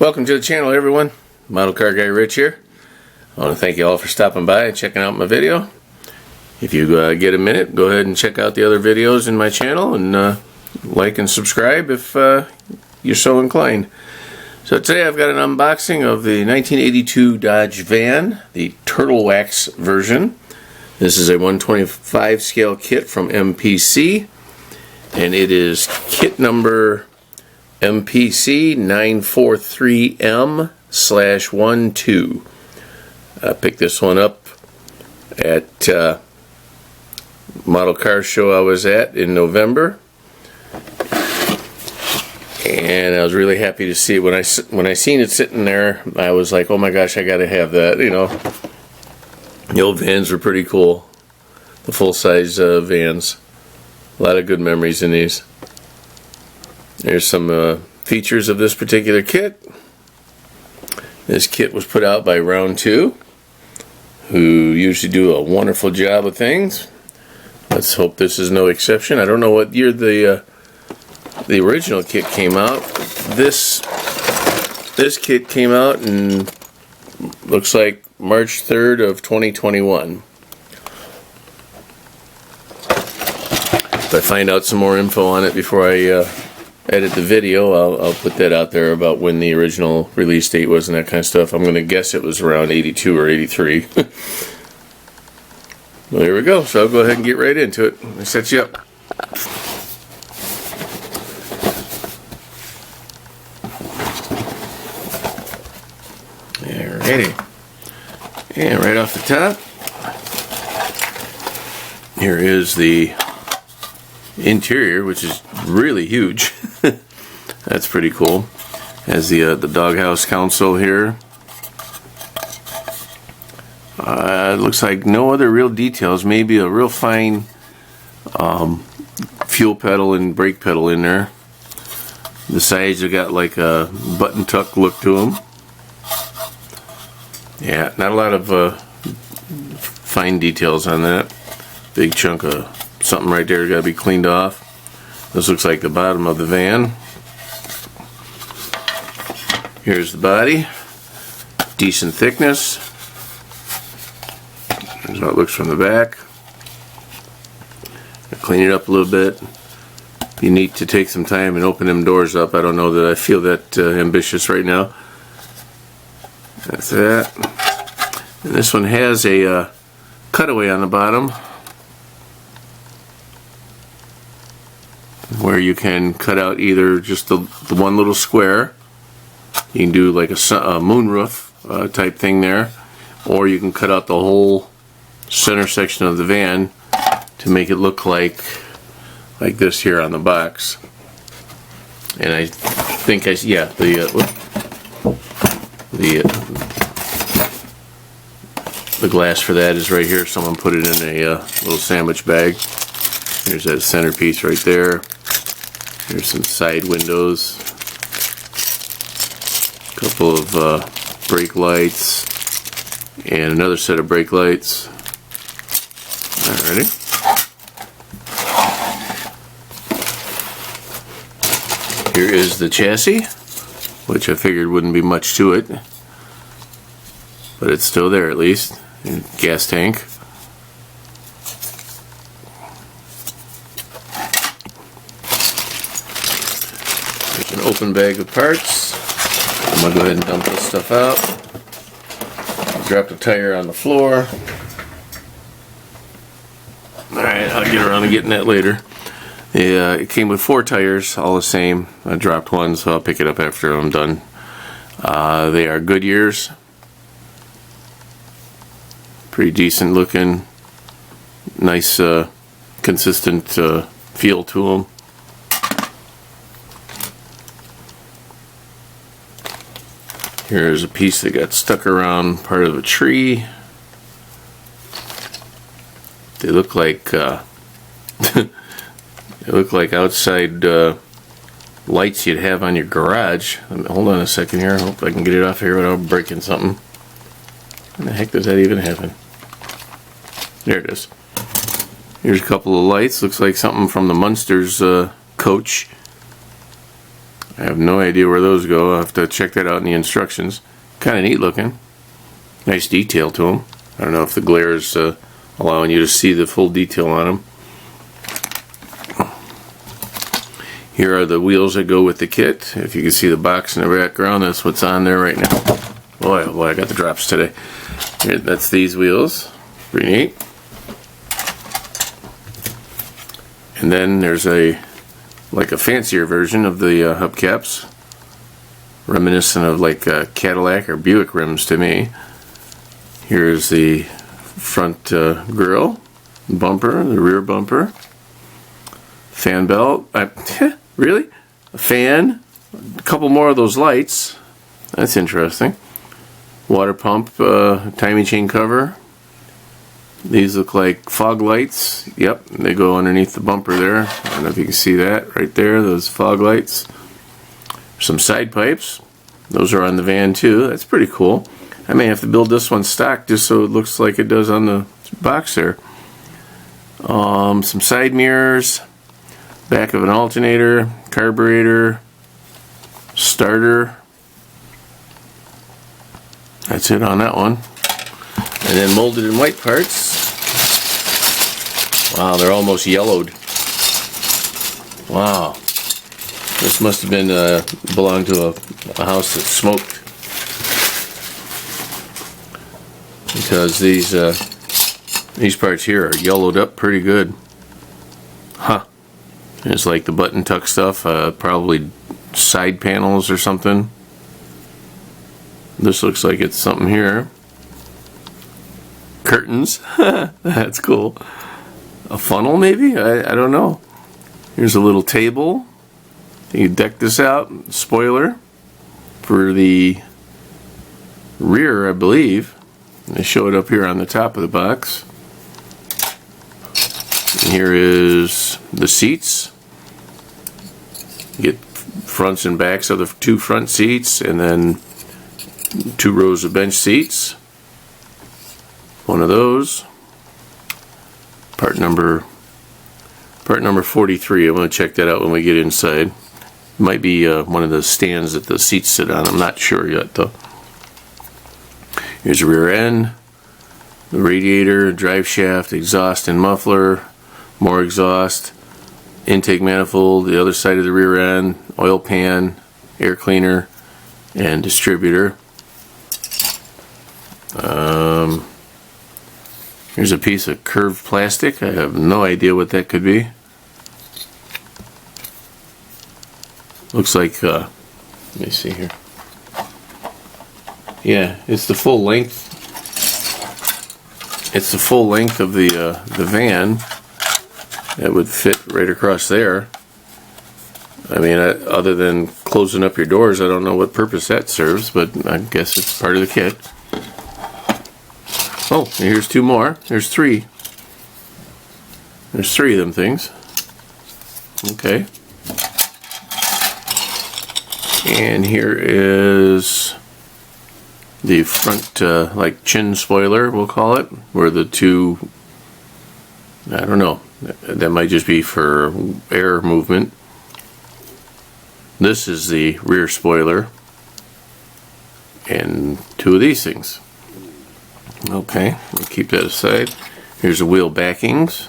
Welcome to the channel, everyone. Model Car Guy Rich here. I want to thank you all for stopping by and checking out my video. If you get a minute, go ahead and check out the other videos in my channel and like and subscribe if you're so inclined. So today I've got an unboxing of the 1982 Dodge van, the Turtle Wax version. This is a 125 scale kit from MPC, and it is kit number MPC 943M/12. I picked this one up at model car show I was at in November, and I was really happy to see it. When I seen it sitting there, I was like, oh my gosh, I gotta have that. You know, the old vans were pretty cool, the full-size vans. A lot of good memories in these. There's some features of this particular kit. This kit was put out by Round 2, who usually do a wonderful job of things. Let's hope this is no exception. I don't know what year the original kit came out. This kit came out in, looks like, March 3rd of 2021. If I find out some more info on it before I edit the video, I'll put that out there about when the original release date was and that kind of stuff. I'm going to guess it was around 82 or 83. Well, here we go. So I'll go ahead and get right into it. Let me set you up. Alrighty. And right off the top, here is the interior, which is really huge. That's pretty cool. Has the doghouse console here. It looks like no other real details. Maybe a real fine fuel pedal and brake pedal in there. The sides have got like a button tuck look to them. Yeah, not a lot of fine details on that. Big chunk of something right there got to be cleaned off. This looks like the bottom of the van. Here's the body. Decent thickness. Here's how it looks from the back. I'll clean it up a little bit. Be neat to take some time and open them doors up. I don't know that I feel that ambitious right now. That's that. And this one has a cutaway on the bottom, where you can cut out either just the one little square. You can do like a moonroof type thing there, or you can cut out the whole center section of the van to make it look like this here on the box. And I think the glass for that is right here. Someone put it in a little sandwich bag. There's that centerpiece right there. There's some side windows, a couple of brake lights, and another set of brake lights. Alrighty. Here is the chassis, which I figured wouldn't be much to it, but it's still there at least. And gas tank. An open bag of parts. I'm going to go ahead and dump this stuff out. Drop the tire on the floor. Alright, I'll get around to getting that later. It came with 4 tires, all the same. I dropped one, so I'll pick it up after I'm done. They are Goodyears. Pretty decent looking. Nice, consistent feel to them. Here's a piece that got stuck around part of a tree. They look like outside lights you'd have on your garage. Hold on a second here. I hope I can get it off here without breaking something. How the heck does that even happen? There it is. Here's a couple of lights. Looks like something from the Munsters coach. I have no idea where those go. I'll have to check that out in the instructions. Kind of neat looking. Nice detail to them. I don't know if the glare is allowing you to see the full detail on them. Here are the wheels that go with the kit. If you can see the box in the background, that's what's on there right now. Boy, oh boy, I got the drops today. Here, that's these wheels. Pretty neat. And then there's like a fancier version of the hubcaps, reminiscent of like Cadillac or Buick rims to me. Here's the front grille, bumper, the rear bumper, fan belt. Really? A fan? A couple more of those lights. That's interesting. Water pump, timing chain cover. These look like fog lights. Yep, they go underneath the bumper there. I don't know if you can see that right there, those fog lights. Some side pipes. Those are on the van too. That's pretty cool. I may have to build this one stock just so it looks like it does on the box there. Some side mirrors. Back of an alternator. Carburetor. Starter. That's it on that one. And then molded in white parts. Wow, they're almost yellowed. Wow. This must have been belonged to a house that smoked. Because these parts here are yellowed up pretty good. Huh. It's like the button tuck stuff, probably side panels or something. This looks like it's something here. Curtains. That's cool. A funnel maybe? I don't know. Here's a little table. You deck this out. Spoiler for the rear, I believe. They show it up here on the top of the box. And here is the seats. You get fronts and backs of the two front seats, and then 2 rows of bench seats. One of those. Part number 43. I'm going to check that out when we get inside. It might be one of the stands that the seats sit on. I'm not sure yet though. Here's the rear end, the radiator, drive shaft, exhaust and muffler, more exhaust, intake manifold, the other side of the rear end, oil pan, air cleaner, and distributor. Here's a piece of curved plastic. I have no idea what that could be. Looks like, let me see here. Yeah, it's the full length. It's the full length of the van. That would fit right across there. I mean, other than closing up your doors, I don't know what purpose that serves, but I guess it's part of the kit. Oh, here's 2 more. There's 3. There's 3 of them things. Okay. And here is the front, like chin spoiler, we'll call it, where the 2, I don't know, that might just be for air movement. This is the rear spoiler, and 2 of these things. Okay, we'll keep that aside. Here's the wheel backings,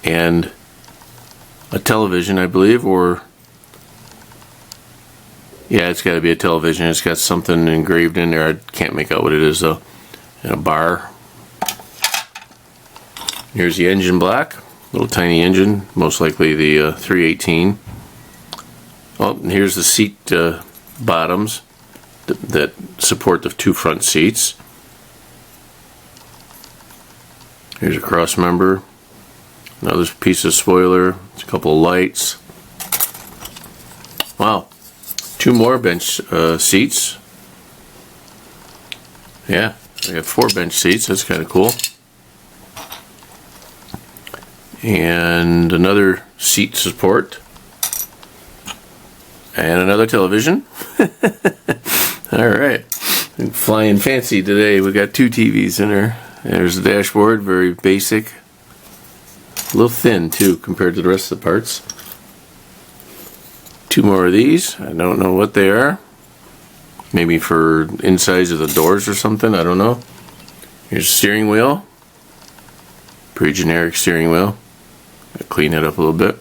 and a television, I believe, or yeah, it's got to be a television. It's got something engraved in there. I can't make out what it is though. And a bar. Here's the engine block. Little tiny engine, most likely the 318. Oh, and here's the seat bottoms that support the 2 front seats. Here's a cross member. Another piece of spoiler. It's a couple of lights. Wow. 2 more bench seats. Yeah, I got 4 bench seats. That's kind of cool. And another seat support. And another television. Alright. Flying fancy today. We got 2 TVs in there. There's the dashboard, very basic. A little thin too compared to the rest of the parts. 2 more of these. I don't know what they are. Maybe for insides of the doors or something, I don't know. Here's a steering wheel. Pretty generic steering wheel. I'll clean it up a little bit.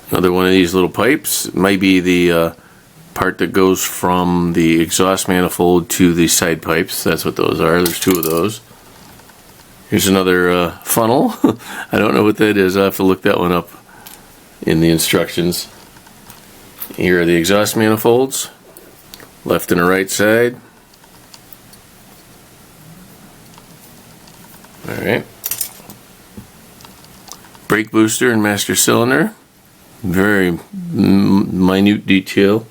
Another one of these little pipes. It might be the part that goes from the exhaust manifold to the side pipes. That's what those are. There's 2 of those. Here's another funnel. I don't know what that is. I'll have to look that one up in the instructions. Here are the exhaust manifolds. Left and a right side. Alright. Brake booster and master cylinder. Very minute detail.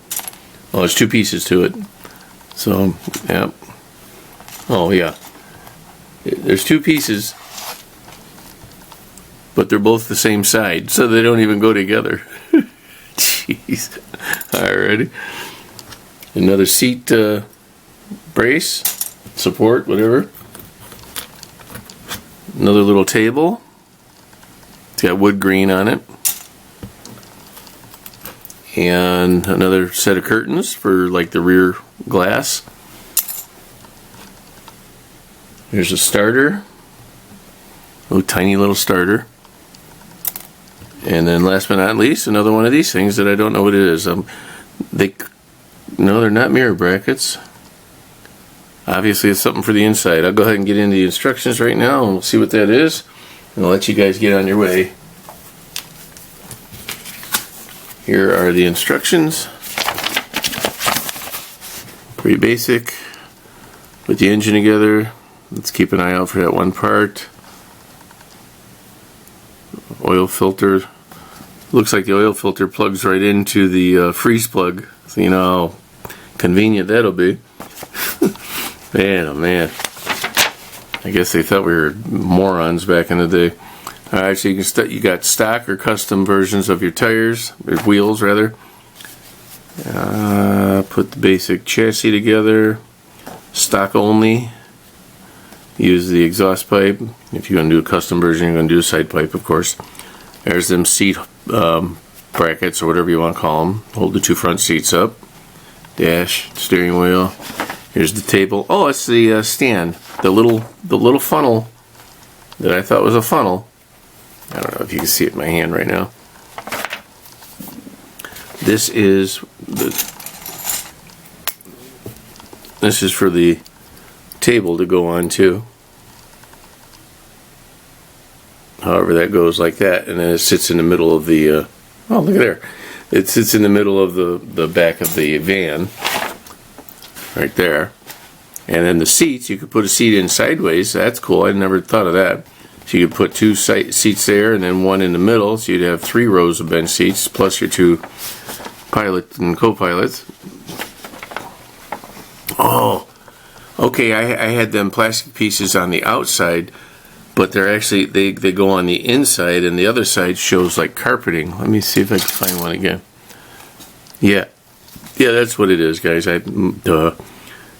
Oh, there's 2 pieces to it. So, yeah. Oh, yeah. There's 2 pieces, but they're both the same side, so they don't even go together. Jeez. Alrighty. Another seat brace, support, whatever. Another little table. It's got wood grain on it. And another set of curtains for like the rear glass. Here's a starter. Oh, tiny little starter. And then last but not least, another one of these things that I don't know what it is. No, they're not mirror brackets. Obviously it's something for the inside. I'll go ahead and get into the instructions right now and we'll see what that is. And I'll let you guys get on your way. Here are the instructions. Pretty basic. Put the engine together. Let's keep an eye out for that one part. Oil filter. Looks like the oil filter plugs right into the freeze plug. So you know how convenient that'll be. Man, oh man. I guess they thought we were morons back in the day. Alright, so you got stock or custom versions of your tires, or wheels rather. Put the basic chassis together. Stock only. Use the exhaust pipe. If you're going to do a custom version, you're going to do a side pipe, of course. There's them seat brackets, or whatever you want to call them. Hold the 2 front seats up. Dash, steering wheel. Here's the table. Oh, it's the stand. The little funnel that I thought was a funnel. I don't know if you can see it in my hand right now. This is for the table to go on too. However, that goes like that, and then it sits in the middle of the. Oh, look at there! It sits in the middle of the back of the van, right there. And then the seats, you could put a seat in sideways. That's cool. I never thought of that. So you could put 2 seats there, and then 1 in the middle. So you'd have 3 rows of bench seats plus your 2 pilot and co-pilots. Oh. Okay, I had them plastic pieces on the outside, but they're actually, they go on the inside, and the other side shows like carpeting. Let me see if I can find one again. Yeah, that's what it is, guys. I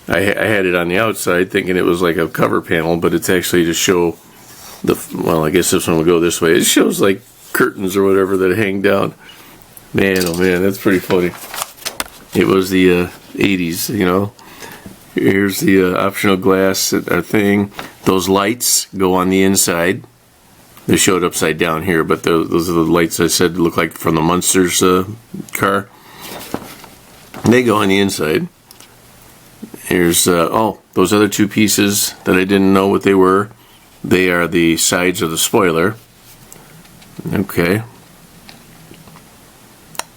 had it on the outside thinking it was like a cover panel, but it's actually to show well, I guess this one will go this way. It shows like curtains or whatever that hang down. Man, oh man, that's pretty funny. It was the 80s, you know. Here's the optional glass thing. Those lights go on the inside. They showed upside down here, but those are the lights I said look like from the Munsters car. They go on the inside. Here's, those other 2 pieces that I didn't know what they were. They are the sides of the spoiler. Okay.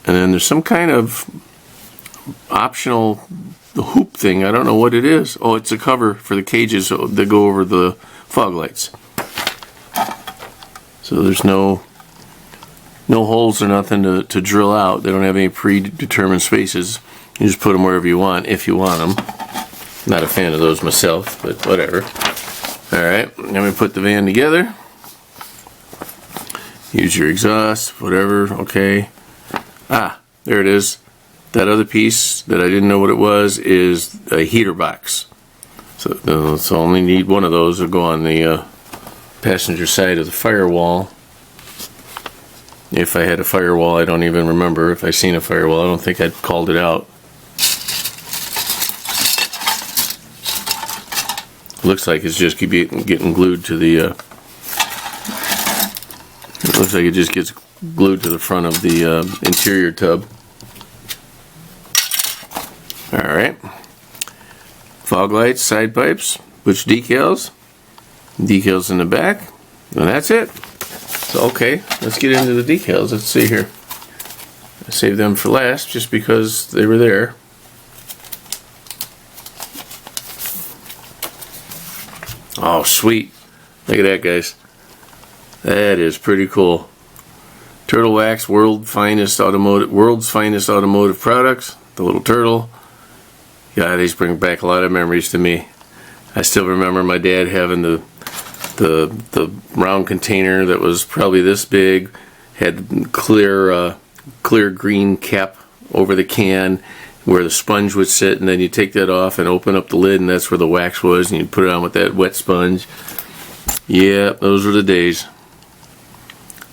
And then there's some kind of optional hoop thing. I don't know what it is. Oh, it's a cover for the cages that go over the fog lights. So there's no holes or nothing to drill out. They don't have any predetermined spaces. You just put them wherever you want, if you want them. Not a fan of those myself, but whatever. Alright, then we put the van together. Use your exhaust, whatever, okay. Ah, there it is. That other piece that I didn't know what it was is a heater box. So only need one of those to go on the passenger side of the firewall. If I had a firewall, I don't even remember. If I seen a firewall, I don't think I'd called it out. Looks like it's just getting glued to the. It looks like it just gets glued to the front of the interior tub. All right. Fog lights, side pipes, which decals in the back, and that's it. So okay, let's get into the decals. Let's see here. I saved them for last just because they were there. Oh, sweet. Look at that, guys. That is pretty cool. Turtle Wax, world's finest automotive products. The little turtle. God, these bring back a lot of memories to me. I still remember my dad having the round container that was probably this big, had clear green cap over the can where the sponge would sit, and then you take that off and open up the lid, and that's where the wax was, and you put it on with that wet sponge. Yeah, those were the days.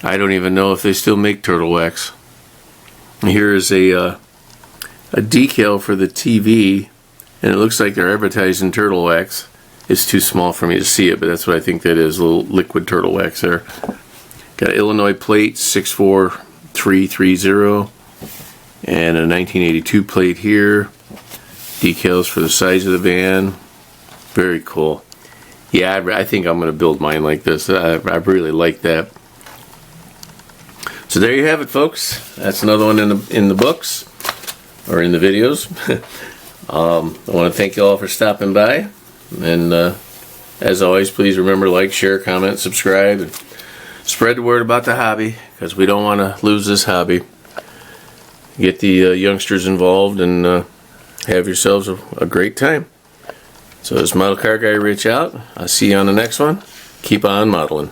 I don't even know if they still make turtle wax. Here is a decal for the TV, and it looks like they're advertising turtle wax. It's too small for me to see it, but that's what I think that is, a little liquid turtle wax there. Got an Illinois plate, 64330, and a 1982 plate here. Decals for the size of the van. Very cool. Yeah, I think I'm going to build mine like this. I really like that. So there you have it, folks. That's another one in the books, or in the videos. I want to thank you all for stopping by. And as always, please remember, like, share, comment, subscribe, and spread the word about the hobby, because we don't want to lose this hobby. Get the youngsters involved and have yourselves a great time. So this Model Car Guy, Rich out. I'll see you on the next one. Keep on modeling.